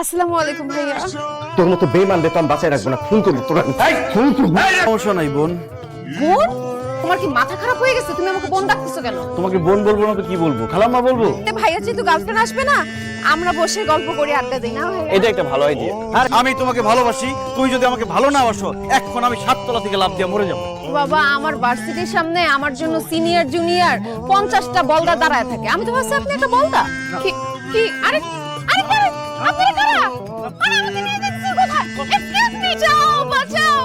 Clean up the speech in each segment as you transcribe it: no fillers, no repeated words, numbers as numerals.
আসসালামু আলাইকুম ভাইয়া। তোর মতো বেঈমান রে তো আমি বাঁচায় রাখবো না, খুন করবো তোরা। সমস্যা নাই বোন। বোন? তোমার কি মাথা খারাপ হয়ে গেছে? তুমি আমাকে বোন ডাকতেছো কেন? তোমাকে বোন বলবো না তো কি বলবো? খালাম্মা বলবো। ভাইয়া যেহেতু গার্লফ্রেন্ড আসবে না, আমরা বসে গল্প করে আড্ডা দিই না ভাইয়া? এটা একটা ভালো আইডিয়া। আর আমি তোমাকে ভালোবাসি, তুমি যদি আমাকে ভালো না বাসো, এখন আমি 7 তলা থেকে লাফ দিয়ে মরে যাবো। বাবা, আমার ভার্সিটির সামনে আমার জন্য সিনিয়র জুনিয়র 50টা বলদা দাঁড়ায় থাকে। আমি তো ভাবছি আপনি একটা বলদা। কি কি আরে আরে কারা? আপনারা কারা? আরে আমাকে নিয়ে যাচ্ছেন কোথায়? এক্সকিউজ মি, যাও বাঁচাও।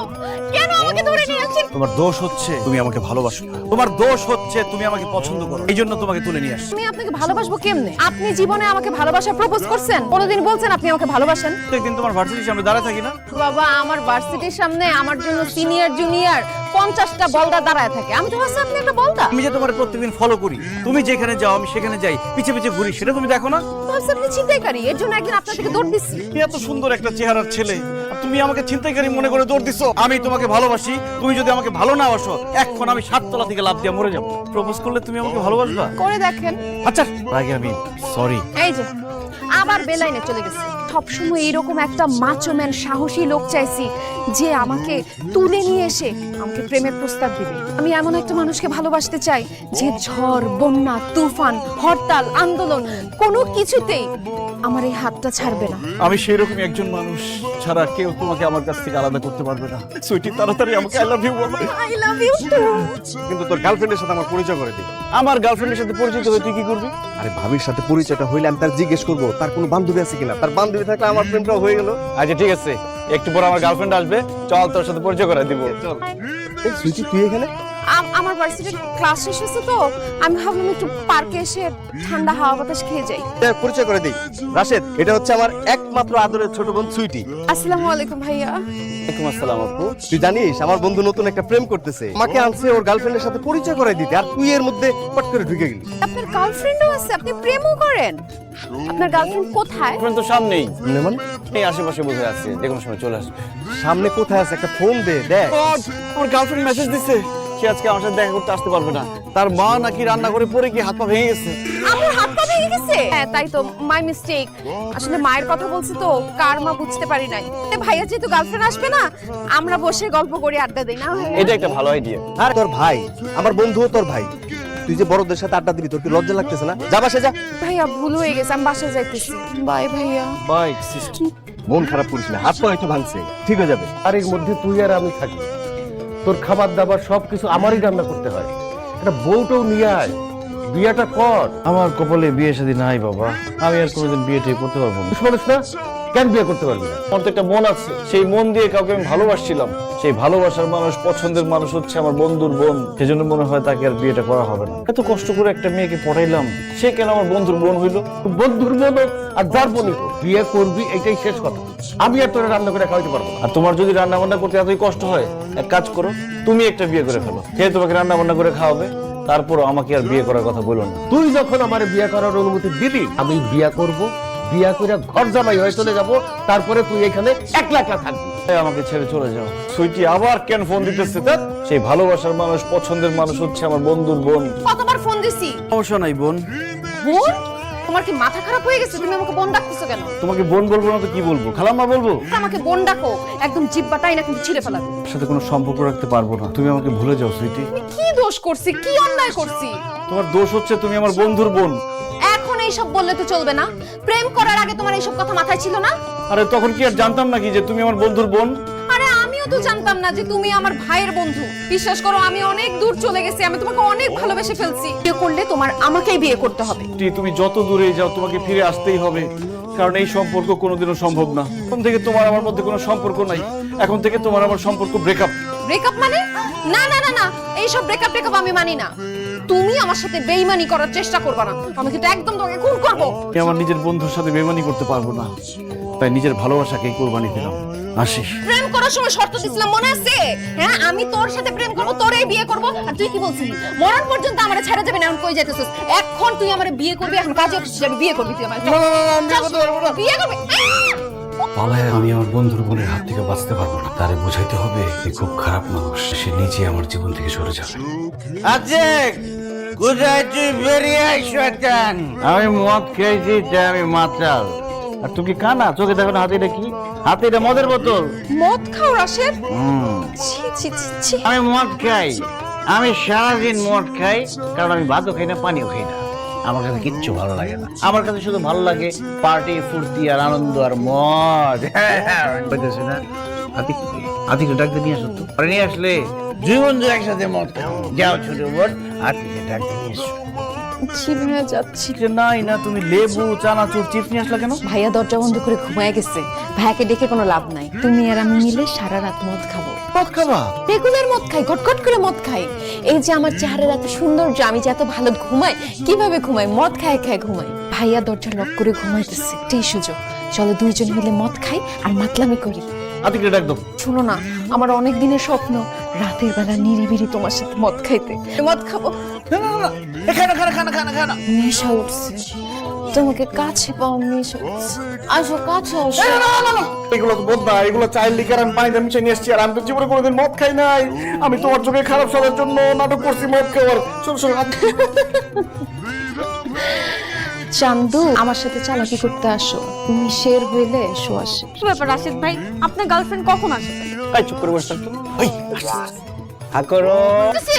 কেন আমাকে ধরে নিয়ে আসছেন? তোমার দোষ হচ্ছে তুমি আমাকে ভালোবাসো না। তোমার দোষ হচ্ছে তুমি আমাকে পছন্দ করো, এই জন্য তোমাকে তুলে নিয়ে আসছি। আমি আপনাকে ভালোবাসবো কেমনে? আপনি জীবনে আমাকে ভালোবাসা প্রপোজ করছেন? কোনোদিন বলছেন আপনি আমাকে ভালোবাসেন? প্রত্যেকদিন তোমার ভার্সিটির সামনে দাঁড়ায় থাকি না? বাবা, আমার ভার্সিটির সামনে আমার জন্য সিনিয়র জুনিয়র 50টা বলদা দাঁড়ায় থাকে। আমি তো ভাবছি আপনি একটা বলদা। আমি যে তোমার প্রত্যেকদিন ফলো করি, তুমি যেখানে যাও আমি সেখানে যাই, পিছে পিছে ঘুরি, সেটা তুমি দেখো না? ভাবছি আপনি ছিনতাইকারী, এর জন্য একদিন আপনার থেকে দৌড় দিচ্ছি। তুমি এত সুন্দর একটা চেহারার ছেলে, আর তুমি আমাকে ছিনতাইকারী মনে করে দৌড় দিছো। আমি তোমাকে ভালোবাসি, তুমি যদি আমাকে ভালো না বাসো, এখন আমি 7 তলা থেকে লাফ দিয়ে মরে যাবো। প্রপোজ করলে তুমি আমাকে ভালোবাসবা? করে দেখেন। আচ্ছা, আগে আমি সরি। এই যে আবার বেলাইনে চলে গেছে। সবসময় এরকম একটা মাচোম্যান সাহসী লোক চাইছি যে আমাকে তুলে নিয়ে এসে আমাকে প্রেমের প্রস্তাব দিবে। আমি এমন একটা মানুষকে ভালোবাসতে চাই যে ঝড়, বন্যা, তুফান, হরতাল, আন্দোলন কোনো কিছুতেই আমার এই হাতটা ছাড়বে না। আমি সেই রকমই একজন মানুষ, ছাড়া কেউ তোমাকে আমার কাছ থেকে আলাদা করতে পারবে না। সুইটি, তাড়াতাড়ি আমাকে আই লাভ ইউ বলো। I love you too. কিন্তু তোর গার্লফ্রেন্ডের সাথে আমার পরিচয় করে দিই। আমার গার্লফ্রেন্ডের সাথে পরিচিত হয়ে তুই কি করবি? আরে ভাবির সাথে পরিচয়টা হইলে আমি তার জিজ্ঞেস করবো তার কোনো বান্ধবী আছে কিনা। তার বান্ধবী থাকলে আমার প্রেমটাও হয়ে গেল। আচ্ছা ঠিক আছে, একটু পর আমার গার্লফ্রেন্ড আসবে, চল তোর সাথে পরিচয় করে দিব। চল। এই সুইটি, তুই এখানে? আমার ভার্সিটির ক্লাস শেষ হয়েছে তো আমি ভাবলাম একটু পার্কে এসে ঠান্ডা হাওয়া বাতাস খেয়ে যাই। পরিচয় করে দিই। রাশেদ, এটা হচ্ছে আমার একমাত্র আদরের ছোট বোন সুইটি। আসসালামু আলাইকুম ভাইয়া। ওয়ালাইকুম আসসালাম আপু। তুই জানিস আমার বন্ধু নতুন একটা প্রেম করতেছে, আমাকে আনছে ওর গার্লফ্রেন্ডের সাথে পরিচয় করে দিতে, আর তুই এর মধ্যে পট করে ঢুকে গেলি। আপনার গার্লফ্রেন্ডও আছে? আপনি প্রেমও করেন? আপনার গার্লফ্রেন্ড কোথায়? এখন তো সামনেই, মানে এই আশেপাশে বসে আছে, যে কোনো সময় চলে আসবে। সামনে কোথায় আছে? একটা ফোন দে, দেখ। আমার গার্লফ্রেন্ড মেসেজ দিছে, সে আজকে আমার সাথে দেখা করতে আসতে পারবে না। তার মা নাকি রান্না করে পরে কি হাত পা ভেঙে গেছে। আমার হাত পা ভেঙে গেছে? হ্যাঁ তাই তো, মাই মিস্টেক। আসলে মায়ের কথা বলছি তো, কার মা বুঝতে পারি নাই। ভাইয়া যেহেতু গার্লফ্রেন্ড আসবে না, আমরা বসে গল্প করে আড্ডা দিই না ভাইয়া? এটা একটা ভালো আইডিয়া। আর তোর ভাই, আমার বন্ধুও তোর ভাই, তুই যে বড়দের সাথে আড্ডা দিবি, তোর কি লজ্জা লাগতেছে না? যা বাসে যা। ভাইয়া ভুল হয়ে গেছে, আমি বাসায় যাইতেছি। বাই ভাইয়া। Bye sister. মন খারাপ করিস না, হাত পা হয়তো ভাঙছে, ঠিক হয়ে যাবে। আর এর মধ্যে তুই আর আমি থাকি, তোর খাবার দাবার সবকিছু আমারই রান্না করতে হয়। একটা বউটাও নিয়ে আয়, বিয়েটা কর। আমার কপালে বিয়ে শাদী নাই বাবা, আমি আর কোনোদিন বিয়ে ঠিক করতে পারবো না। মানুষ না, কেন বিয়ে করতে পারবি না? আমার তো একটা মন আছে, সেই মন দিয়ে কাউকে আমি ভালোবাসছিলাম, সেই ভালোবাসার মানুষ, পছন্দের মানুষ হচ্ছে আমার বন্ধুর বোন। সেজন্য মনে হয় তাকে আর বিয়েটা করা হবে না। এত কষ্ট করে একটা মেয়েকে পড়াইলাম, সে কেন আমার বন্ধুর বোন হইলো? বন্ধুর বোন হোক আর যার বোনই হোক, বিয়ে করবি, এটাই শেষ কথা। আমি আর তোরা রান্না করে খাওয়াইতে পারবো না। আর তোমার যদি রান্না বান্না করতে এতই কষ্ট হয়, এক কাজ করো, তুমি একটা বিয়ে করে ফেলো, সে তোমাকে রান্না বান্না করে খাওয়াবে, তারপরও আমাকে আর বিয়ে করার কথা বলো না। তুই যখন আমার বিয়ে করার অনুমতি দিবি, আমি বিয়ে করব, বিয়ে করে ঘর জামাই হয়ে চলে যাব, তারপরে তুই এখানে একলা একলা থাকবি। এই আমাকে ছেড়ে চলে যাও। সুইটি আবার কেন ফোন দিতেছে? ধ্যাৎ, সেই ভালোবাসার মানুষ, পছন্দের মানুষ হচ্ছে আমার বন্ধুর বোন। কতবার ফোন দিছি? সমস্যা নাই বোন। বোন? তোমার কি মাথা খারাপ হয়ে গেছে? তুমি আমাকে বোন ডাকতেছো কেন? তোমাকে বোন বলবো না তো কি বলবো? খালাম্মা বলবো। আমাকে বোন ডাকো, একদম জিব্বাটাই না কিন্তু ছিঁড়ে ফেলাবো। ওর সাথে কোনো সম্পর্ক রাখতে পারবো না, তুমি আমাকে ভুলে যাও সুইটি। আমি কি দোষ করছি? কি অন্যায় করছি? তোমার দোষ হচ্ছে তুমি আমার বন্ধুর বোন। এখন এইসব বললে তো চলবে না। প্রেম করার আগে তোমার এইসব কথা মাথায় ছিল না? আরে তখন কি আর জানতাম নাকি যে তুমি আমার বন্ধুর বোন? আরে আমিও তো জানতাম না যে তুমি আমার ভাইয়ের বন্ধু। বিশ্বাস করো, আমি অনেক দূর চলে গেছি, আমি তোমাকে অনেক ভালোবেসে ফেলছি। বিয়ে করলে তোমার আমাকেই বিয়ে করতে হবে। তুমি যত দূরে যাও তোমাকে ফিরে আসতেই হবে, কারণ এই সম্পর্ক কোনোদিনও সম্ভব না। এখন থেকে তোমার আমার মধ্যে কোনো সম্পর্ক নাই, এখন থেকে তোমার আমার সম্পর্ক ব্রেকআপ। ব্রেকআপ মানে? না না না না, এইসব ব্রেকআপ আমি মানি না। তুমি আমার সাথে বেইমানি করার চেষ্টা করবে না, আমি কিন্তু একদম তোমাকে খুন করব। আমি আমার নিজের বন্ধুর সাথে বেইমানি করতে পারবো না, তাই নিজের ভালোবাসাকেই কোরবানি দিলাম। আসি। প্রেম করার সময় শর্ত দিছিলাম, মনে আছে? হ্যাঁ, আমি তোর সাথে প্রেম করব, তোরেই বিয়ে করব। আর তুই কি বলছিলি? মরার পর্যন্ত আমারে ছেড়ে যাবে না। এখন কই যাইতেছিস? এখন তুই আমারে বিয়ে করবি, এখন কাজে অফিসে যাবি, বিয়ে করবি তুই আমারে। বিয়ে করবি? পালায় আমি আমার বন্ধুর বোনের হাত থেকে বাঁচতে পারবো না। তারে বোঝাইতে হবে সে খুব খারাপ মানুষ, সে নিজে আমার জীবন থেকে সরে যাবে। কোথায় তুই বেরিয়ে আই শয়তান? আমি মদ খেয়েছি, তাই আমি মাতাল। আর তুমি কি কানা? চোখে দেখো না হাতে এটা কি? হাতে এটা মদের বোতল। মদ খাও রাশেদ? ছি ছি ছি ছি। আমি মদ খাই, আমি সারাদিন মদ খাই, কারণ আমি ভাতও খাই না, পানিও খাই না। আমার কাছে কিচ্ছু ভালো লাগে না। আমার কাছে শুধু ভালো লাগে পার্টি, ফুর্তি আর আনন্দ আর মদ। বুঝতেছি না? আতিকে ডাকতে নিয়ে আসো তো। পরে নিয়ে আসলে দুই বন্ধু একসাথে মদ খাও। যাও ছোট বোন, আতিকে ডাকতে নিয়ে এসো। জি ভাইয়া যাচ্ছি। নাই না, তুমি লেবু, চানাচুর, চিপস নিয়ে আসলা কেন? ভাইয়া দরজা বন্ধ করে ঘুমায় গেছে, ভাইয়াকে ডেকে কোনো লাভ নাই। তুমি আর আমি মিলে সারা রাত মদ খাবো। মদ খাবা? রেগুলার মদ খাই, গটগট করে মদ খাই। এই যে আমার চেহারার এত সৌন্দর্য, আমি যে এত ভালো ঘুমাই, কিভাবে ঘুমাই? মদ খায় খায় ঘুমাই। ভাইয়া দরজা লক করে ঘুমাইতেছে, এটাই সুযোগ। চলো দুইজন মিলে মদ খাই আর মাতলামি করি। আতিকে ডাক দাও। শুনো না, আমার অনেক দিনের স্বপ্ন রাতের বেলা নিরিবিলি তোমার সাথে মদ খাইতে। মদ খাবো। নেশা উঠছে, তোমাকে কাছে পাও, নেশা উঠছে। আসো কাছে আসো। এগুলো তো বদনা, এগুলো চাইল্ড লিকার আমি পানিতে মিশিয়ে নিয়ে এসেছি। আর আমি তো জীবনে কোনোদিন মদ খাই নাই। আমি তোমার চোখে খারাপ সাজার জন্য নাটক করছি মদ খাওয়ার। শোনো শোনো, চান্দু, আমার সাথে চালাকি করতে আসো। তুমি শের হইলে শো আসে। কি ব্যাপার রাশেদ ভাই, আপনার গার্লফ্রেন্ড কখন আসবে? এই চুপ করে বসে থাকতো। হাকরো,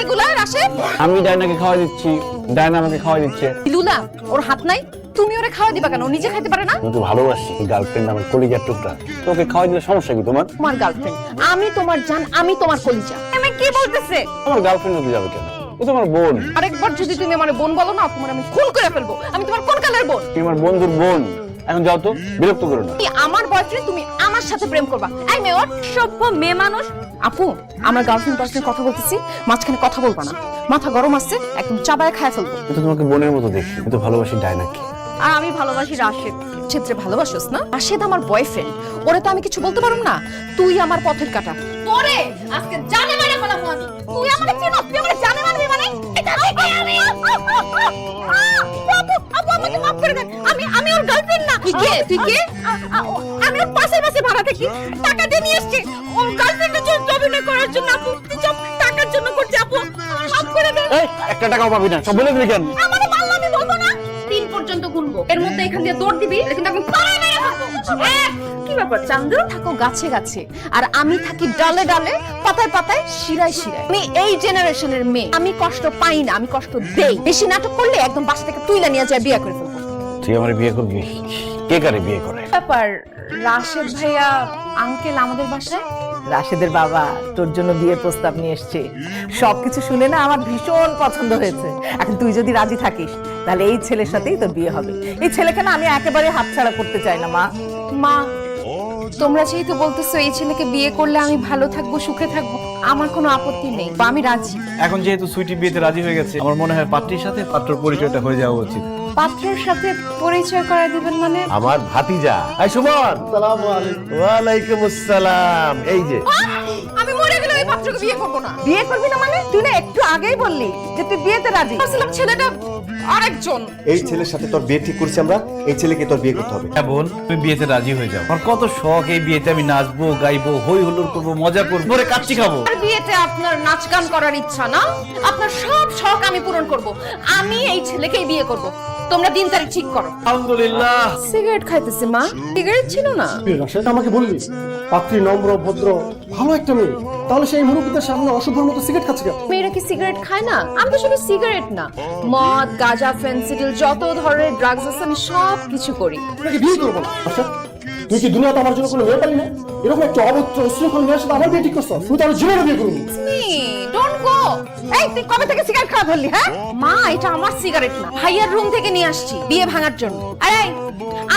এগুলা রাশেদ? আমি ডায়নাকে খাওয়া দিচ্ছি, ডায়না আমাকে খাওয়া দিচ্ছে। লুলা, ওর হাত নাই, তুমি ওরে খাওয়া দিবা কেন? ও নিজে খাইতে পারে না? আমি তো ভালোবাসি, গার্লফ্রেন্ড আমার কলিজার টুকরা। তোকে খাওয়া দিলে সমস্যা কি তোমার? তোমার গার্লফ্রেন্ড, আমি তোমার জান, আমি তোমার কলিজা। আমি কি বলতেছে? আমার গার্লফ্রেন্ড হতে যাবে কেন? ও তো আমার বোন। আরেকবার যদি তুমি আমার বোন বলো না, তোমার আমি খুন করে ফেলবো। আমি তোমার কোন কালের বোন? তুমি আমার বন্ধুর বোন। এখন যাও তো, বিরক্ত করো না। তুমি আমার বয়ফ্রেন্ড, তুমি আমার সাথে প্রেম করবা? এই মেয়ে, ওর সভ্য মেয়ে মানুষ। আপু, আমরা গার্লফ্রেন্ড বয়ফ্রেন্ড কথা বলতেছি, মাঝখানে কথা বলবা না। মাথা গরম আসছে, একদম চাবায় খায় ফেলবো। আমি তো তোমাকে বোনের মতো দেখি, আমি তো ভালোবাসি ডায়নাকে। আর আমি ভালোবাসি রাশেদ। ক্ষেত্রে ভালোবাসোস না? রাশেদ আমার বয়ফ্রেন্ড, ওরে তো আমি কিছু বলতে পারুম না। তুই আমার পথের কাটা। তোরে আজকে জানে মানে ফেলাবো আমি। তুই আমাকে চিনো? তুই আমাকে জানে মানবি মানে? এটা থেকে আমি আপু, আপু আমাকে মাফ করে দেন। আমি ওর গার্লফ্রেন্ড না। তুই কে? তুই কে? আমি ওর পাশে ভাড়া থাকি। টাকা দিয়ে নিয়ে এসেছি ওর গার্লফ্রেন্ডের জন্য অভিনয় করার জন্য। আপু সব টাকার জন্য করছি। আপু আমার মাফ করে দেন। এই একটা টাকাও পাবি না, সব বলে দিবি কেন? আমারে মারলে আমি বলবো না। 3 পর্যন্ত গুনবো, এর মধ্যে এখান দিয়ে দৌড় দিবি, কিন্তু আমি পায়ে মেরে ফেলবো। কি ব্যাপার চান্দু? থাকো গাছে গাছে, আর আমি থাকি ডালে ডালে, পাতায় পাতায়, শিরায় শিরায়। আমি এই জেনারেশনের মেয়ে, আমি কষ্ট পাই না, আমি কষ্ট দেই। বেশি নাটক করলে একদম বাসা থেকে তুইলা নিয়ে যায় বিয়ে করে ফেলবো। তুই আমার বিয়ে করবি? কে কারে বিয়ে করে? ব্যাপার রাশেদ ভাইয়া আঙ্কেল আমাদের বাসায়। রাশেদের বাবা তোর জন্য বিয়ের প্রস্তাব নিয়ে এসছে। সবকিছু শুনে না আমার ভীষণ পছন্দ হয়েছে। এখন তুই যদি রাজি থাকিস তাহলে এই ছেলের সাথেই তোর বিয়ে হবে। এই ছেলেকে না আমি একেবারে হাতছাড়া করতে চাই না মা। মা, তোমরা যেহেতু বলতেছো এই ছেলেকে বিয়ে করলে আমি ভালো থাকবো, সুখে থাকবো, আমার কোনো আপত্তি নেই, বা আমি রাজি। এখন যেহেতু সুইটি বিয়েতে রাজি হয়ে গেছে, আমার মনে হয় পাত্রীর সাথে পাত্রর পরিচয়টা হয়ে যাওয়া উচিত। পাত্রের সাথে পরিচয় করায় দিবেন মানে? আমার ভাতিজা। এই সুমন, ওয়ালাইকুম আসসালাম। এই যে আমি মরে গেলে এই পাত্রকে বিয়ে করবো না। বিয়ে করবি না মানে? তুই না একটু আগেই বললি যে তুই বিয়েতে রাজি। ভাবছিলাম ছেলেটা আরেকজন। এই ছেলের সাথে তোর বিয়ে ঠিক করছি আমরা, এই ছেলেকে তোর বিয়ে করতে হবে। হ্যাঁ বোন, তুমি বিয়েতে রাজি হয়ে যাও। আমার কত শখ এই বিয়েতে আমি নাচবো, গাইবো, হই হুল্লোড় করবো, মজা করবো, পরে কাচ্চি খাবো। আর বিয়েতে আপনার নাচ গান করার ইচ্ছা না? আপনার সব শখ আমি পূরণ করব। আমি এই ছেলেকেই বিয়ে করব। তোমরা দিন তারিখ ঠিক করো। আলহামদুলিল্লাহ। সিগারেট খাইতেছে মা, সিগারেট ছিল না? রাশেদ আমাকে বললি পাত্রী নম্র ভদ্র ভালো একটা মেয়ে, তাহলে সেই মুরব্বীদের সামনে অসভ্যের মতো সিগারেট খাচ্ছে কেন? মেয়েরা কি সিগারেট খায় না? আমি তো শুধু সিগারেট না, মদ, গাঁজা, ফেন্সিডিল, যত ধরনের ড্রাগস আছে আমি সব কিছু করি। আপনাকে বিয়ে করবো না। রাশেদ, তুই কি দুনিয়াতে আমার জন্য কোনো মেয়ে পালি না? এরকম একটা অবত্র উশৃঙ্খল মেয়ের সাথে আমার বিয়ে ঠিক করছো? তুই তো আমার জীবনে বিয়ে করবি। Don't go. এই তুই কবে থেকে সিগারেট খাওয়া ধরলি? হ্যাঁ মা, এটা আমার সিগারেট না, ভাইয়ার রুম থেকে নিয়ে আসছি বিয়ে ভাঙার জন্য। এই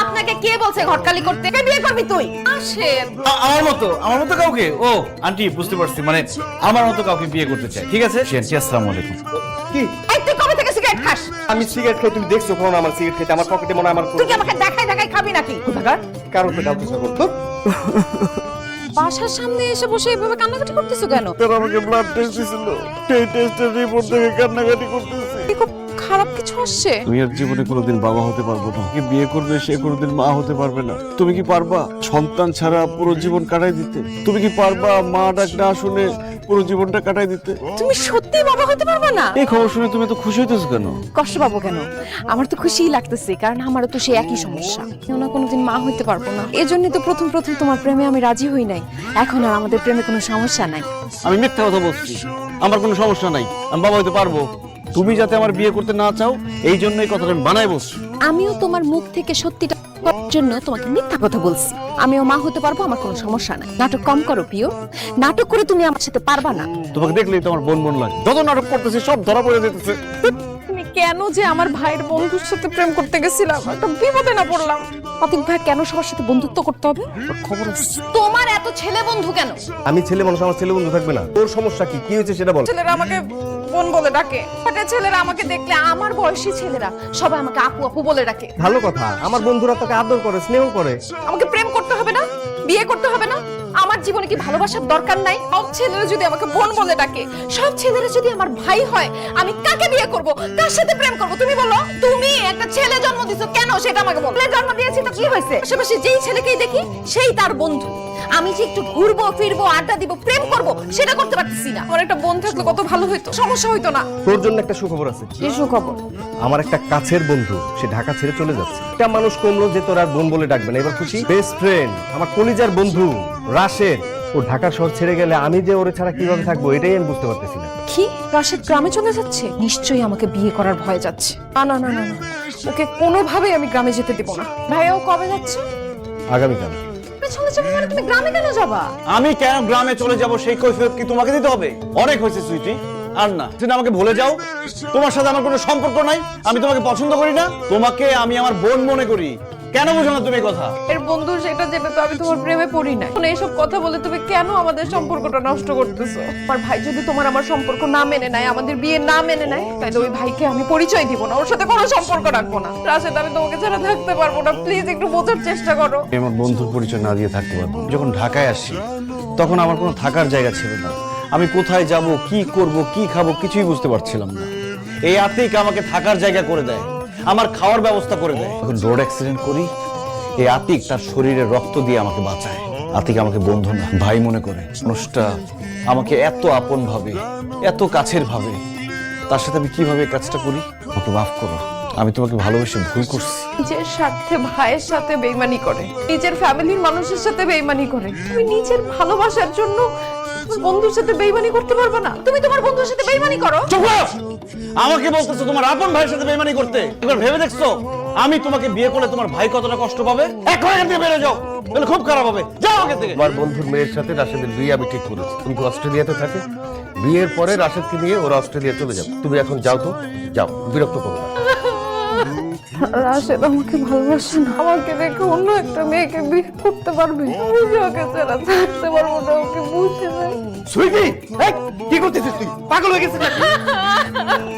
আপনাকে কে বলছে ঘটকালি করতে? কে বিয়ে করবি তুই? আসে আমার মতো কাউকে? ও আন্টি, বুঝতে পারছি, মানে আমার মতো কাউকে বিয়ে করতে চাই। ঠিক আছে আন্টি, আসসালামু আলাইকুম। কি? এই তুই কবে থেকে সিগারেট খাস? আমি সিগারেট খাই, তুমি দেখছো কখনো আমার সিগারেট খাইতে? আমার পকেটে মনে হয় আমার তুই কি আমাকে দেখাই দেখাই খাবি নাকি? কোথাকার কারণ তো ডাউট করতো। বাসার সামনে এসে বসে এইভাবে কান্নাকাটি করতেছো কেন? আমাকে ব্লাড টেস্ট দিছিল, সেই টেস্টের রিপোর্ট দেখে কান্নাকাটি করতেছি। কি খুব খারাপ কিছু আসছে? তুমি আর জীবনে কোনোদিন বাবা হতে পারবো না। যে বিয়ে করবে সে কোনোদিন মা হতে পারবে না। তুমি কি পারবা সন্তান ছাড়া পুরো জীবন কাটাই দিতে? তুমি কি পারবা মা ডাক না শুনে পুরো জীবনটা কাটাই দিতে। তুমি সত্যি বাবা হতে পারবে না? এই খবর শুনে তুমি তো খুশি হইতেছো কেন? কষ্ট পাবো কেন? আমার তো খুশিই লাগতেছে, কারণ আমারও তো সেই একই সমস্যা। কেউ না কোনোদিন মা হইতে পারবো না, এজন্যই তো প্রথম তোমার প্রেমে আমি রাজি হই নাই। এখন আর আমাদের প্রেমে কোনো সমস্যা নাই। আমি মিথ্যা কথা বলছি, আমার কোনো সমস্যা নাই, আমি বাবা হইতে পারবো। তুমি যাতে আমার বিয়ে করতে না চাও এই জন্য এই কথাটা আমি বানাই বলছি। আমিও তোমার মুখ থেকে সত্যিটা করার জন্য তোমাকে মিথ্যা কথা বলছি। আমিও মা হতে পারবো, আমার কোনো সমস্যা নাই। নাটক কম করো প্রিয়, নাটক করে তুমি আমার সাথে পারবা না। তোমাকে দেখলেই তো আমার বোন বোন লাগে, যত নাটক করতেছে সব ধরা পড়ে যেতেছে। তুমি কেন যে আমার ভাইয়ের বন্ধুর সাথে প্রেম করতে গেছিলাম, একটা বিপদে না পড়লাম? আতিক ভাই কেন সবার সাথে বন্ধুত্ব করতে হবে? খবর আছে তোমার এত ছেলে বন্ধু কেন? আমি ছেলে মানুষ, আমার ছেলে বন্ধু থাকবে না? তোর সমস্যা কি? কি হয়েছে সেটা বল। ছেলেরা আমাকে বোন বলে ডাকে, ছেলেরা আমাকে দেখলে, আমার বয়সী ছেলেরা সবাই আমাকে আপু আপু বলে ডাকে। ভালো কথা, আমার বন্ধুরা তোকে আদর করে, স্নেহ করে। আমাকে প্রেম করতে হবে না, বিয়ে করতে হবে না? আমার জীবনে কি ভালোবাসার দরকার নাই? সব ছেলেরা যদি আমাকে বোন বলে ডাকে, সব ছেলেরা যদি আমার ভাই হয়, আমি কাকে বিয়ে করব, কার সাথে প্রেম করব? তুমি বলো। তুমি একটা ছেলে জন্ম দিছো কেন সেটা আমাকে বলো। ছেলে জন্ম দিয়েছি তো কি হয়েছে? আশেপাশে যেই ছেলেকেই দেখি সেই তার বন্ধু। আমি যে একটু ঘুরবো ফিরবো আড্ডা দিব প্রেম করব সেটা করতে পারতেছি না। আমার একটা বোন থাকলে কত ভালো হইতো, সমস্যা হইতো না। তোর জন্য একটা সুখবর আছে। কি সুখবর? আমার একটা কাছের বন্ধু, সে ঢাকা ছেড়ে চলে যাচ্ছে। একটা মানুষ কমলো যে তোর আর বোন বলে ডাকবে না, এবার খুশি? বেস্ট ফ্রেন্ড, আমার কলিজার বন্ধু রাশেদ, ও ঢাকা শহর ছেড়ে গেলে আমি যে ওরে ছাড়া কিভাবে থাকবো এটাই আমি বুঝতে পারতেছি না। কি রাশেদ গ্রামে চলে যাচ্ছে? নিশ্চয়ই আমাকে বিয়ে করার ভয় যাচ্ছে। না না না না না, ওকে কোনোভাবেই আমি গ্রামে যেতে দেব না। ভাইয়াও কবে যাচ্ছে? আগামীকাল। চলে যাবো মানে তুমি গ্রামে কেন যাবা? আমি কেন গ্রামে চলে যাব সেই কৈফিয়ত কি তোমাকে দিতে হবে? অনেক হয়েছে সুইটি, আর না। তুমি আমাকে ভুলে যাও, তোমার সাথে আমার কোনো সম্পর্ক নাই, আমি তোমাকে পছন্দ করি না, তোমাকে আমি আমার বোন মনে করি। কেন বুঝো না তুমি কথা? এর বন্ধু সেটা যেটা তো আমি তোমার প্রেমে পড়ি না। এইসব কথা বলে তুমি কেন আমাদের সম্পর্কটা নষ্ট করতেছো? আমার ভাই যদি তোমার আমার সম্পর্ক না মেনে নেয়, আমাদের বিয়ে না মেনে নেয়, তাহলে ওই ভাইকে আমি পরিচয় দিব না, ওর সাথে কোনো সম্পর্ক রাখবো না। রাশেদ, আমি তোমাকে ছাড়া থাকতে পারবো না, প্লিজ একটু বোঝার চেষ্টা করো। আমি আমার বন্ধুর পরিচয় না দিয়ে থাকতে পারবো। যখন ঢাকায় আসি তখন আমার কোনো থাকার জায়গা ছিল না। আমি কোথায় যাব, কি করব, কি খাবো কিছুই বুঝতে পারছিলাম না। এই আতিক আমাকে থাকার জায়গা করে দেয়, আমার খাওয়ার ব্যবস্থা করে দেয়। যখন রোড অ্যাক্সিডেন্ট করি, এই আতিক তার শরীরের রক্ত দিয়ে আমাকে বাঁচায়। আতিক আমাকে বন্ধু না ভাই মনে করে। মানুষটা আমাকে এত আপন ভাবে, এত কাছের ভাবে, তার সাথে আমি কিভাবে এই কাজটা করি? আমাকে মাফ করো, আমি তোমাকে ভালোবেসে ভুল করছি। নিজের স্বার্থে ভাইয়ের সাথে বেইমানি করে, নিজের ফ্যামিলির মানুষের সাথে বেইমানি করে। তুমি নিজের ভালোবাসার জন্য তোমার বন্ধুর সাথে বেইমানি করতে পারবে না? তুমি তোমার বন্ধুর সাথে বেইমানি করো। চুপ করো! আমাকে বলতেছো তোমার আপন ভাইয়ের সাথে বেইমানি করতে? একবার ভেবে দেখছো আমি তোমাকে বিয়ে করলে তোমার ভাই কতটা কষ্ট পাবে? এখন এখান থেকে বেরো যাও, তাহলে খুব খারাপ হবে। যাও এখান থেকে। আমার বন্ধুর মেয়ের সাথে রাশেদের বিয়ে আমি ঠিক করেছি। তুমি তো অস্ট্রেলিয়াতে থাকে, বিয়ের পরে রাশেদকে নিয়ে ওরা অস্ট্রেলিয়া চলে যাবে। তুমি এখন যাও তো, যাও, বিরক্ত করো না। রাশেদ আমাকে ভালোবাসে না, আমাকে রেখে অন্য একটা মেয়েকে বিয়ে করতে পারবে? আমি যে ওকে ছাড়া থাকতে পারবো না, ওকে বুঝে নাই। সুইটি, এই, কি করতেছিস তুই? পাগল হয়ে গেছিস নাকি?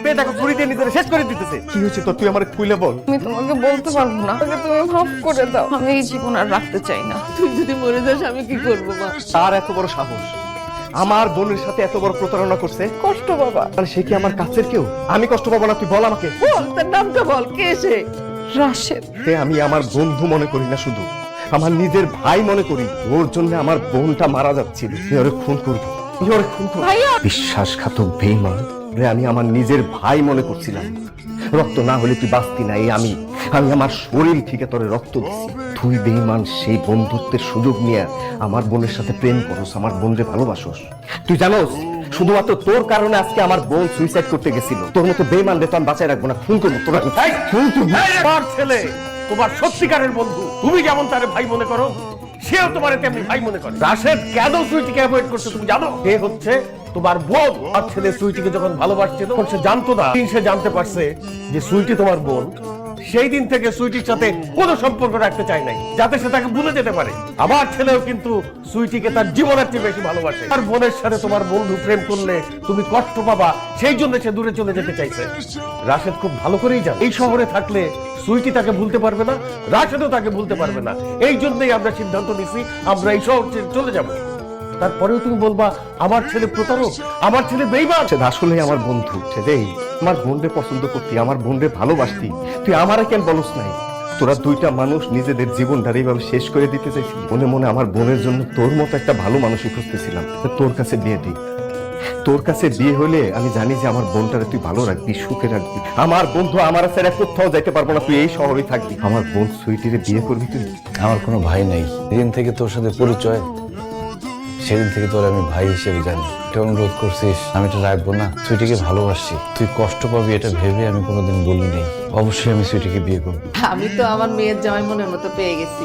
পেটাকে ছুরি দিয়ে নিজের শেষ করে দিতেছে। কি হয়েছে তোর? তুই আমার খুলে বল। আমি তোমাকে বলতে পারবো না, আমাকে তুমি মাফ করে দাও। আমি এই জীবন আর রাখতে চাই না। তুই যদি মরে যাস আমি কি করবো মা? তার এত বড় সাহস, আমার বোনের সাথে এত বড় প্রতারণা করছে। কষ্ট বাবা। মানে সে কি আমার কাছের কেউ? আমি কষ্ট পাবো না? তুই বল আমাকে। বল, তার নামটা বল, কে সে? রাশেদ। তে আমি আমার বন্ধু মনে করি না, শুধু আমার নিজের ভাই মনে করি। ওর জন্য আমার বোনটা মারা যাচ্ছিল। তুই ওরে খুন করবো, তুই ওরে খুন করবো। ভাইয়া। বিশ্বাসঘাতক বেঈমান রে, আমি আমার নিজের ভাই মনে করছিলাম। রক্ত না হলে তুই বাঁচতি না। এই আমি আমার শরীর থেকে তোরে রক্ত দিছি। তুই বেঈমান, সেই বন্ধুত্বের সুযোগ নিয়ে আমার বোনের সাথে প্রেম করস, আমার বোনরে ভালোবাসোস। তুই জানোস শুধুমাত্র তোর কারণে আজকে আমার বোন সুইসাইড করতে গেছিল। তোর মতো বেঈমান রে তো আমি বাঁচায় রাখবো না, খুন করবো তোরা। তোমার ছেলে তোমার সত্যিকারের বন্ধু, তুমি যেমন তারে ভাই মনে করো, সেও তোমার তেমনি ভাই মনে করে। রাশেদ কেন সুইটিকে অ্যাভয়েড করছে তুমি জানো? সে হচ্ছে তোমার বোন। আর ছেলে সুইটিকে যখন ভালোবাসছে তখন সে জানতো না। সে জানতে পারছে যে সুইটি তোমার বোন, সেই দিন থেকে সুইটির সাথে কোনো সম্পর্ক রাখতে চায় নাই, যাতে সে তাকে ভুলে যেতে পারে। আমার ছেলেও কিন্তু সুইটিকে তার জীবনের চেয়ে বেশি ভালোবাসে। আর বোনের সাথে তোমার বন্ধু প্রেম করলে তুমি কষ্ট পাবা, সেই জন্য সে দূরে চলে যেতে চাইছে। রাশেদ খুব ভালো করেই জানে এই শহরে থাকলে সুইটি তাকে ভুলতে পারবে না, রাশেদও তাকে ভুলতে পারবে না। এই জন্যই আমরা সিদ্ধান্ত নিছি আমরা এই শহর ছেড়ে চলে যাব। তারপরেও তুমি বলবা আমার ছেলে প্রতারক, আমার ছেলে বেঈমান। সে আসলে আমার বন্ধু। সে যে আমার বোনরে পছন্দ করতি, আমার বোনরে ভালোবাসতি, তুই আমারে কেন বলস নাই? তোরা দুইটা মানুষ নিজেদের জীবনটা এইভাবে শেষ করে দিতে চাইছিস। মনে মনে আমার বোনের জন্য তোর মতো একটা ভালো মানুষই খুঁজতেছিলাম, তোর কাছে বিয়ে দিই। তোর কাছে বিয়ে হলে আমি জানি যে আমার বোনটারে তুই ভালো রাখবি, সুখে রাখবি। আমার বন্ধু আমার ছেড়ে কোথাও যাইতে পারবো না, তুই এই শহরেই থাকবি। আমার বোন সুইটিরে বিয়ে করবি তুই? আমার কোনো ভাই নাই। যেদিন থেকে তোর সাথে পরিচয় সেদিন থেকে তোর আমি ভাই হিসেবে জানি। এটা অনুরোধ করছিস, আমি এটা রাখবো না। সুইটিকে ভালোবাসি, তুই কষ্ট পাবি এটা ভেবে আমি কোনোদিন বলিনি। অবশ্যই আমি সুইটিকে বিয়ে করবো। আমি তো আমার মেয়ের জামাই মনের মতো পেয়ে গেছি।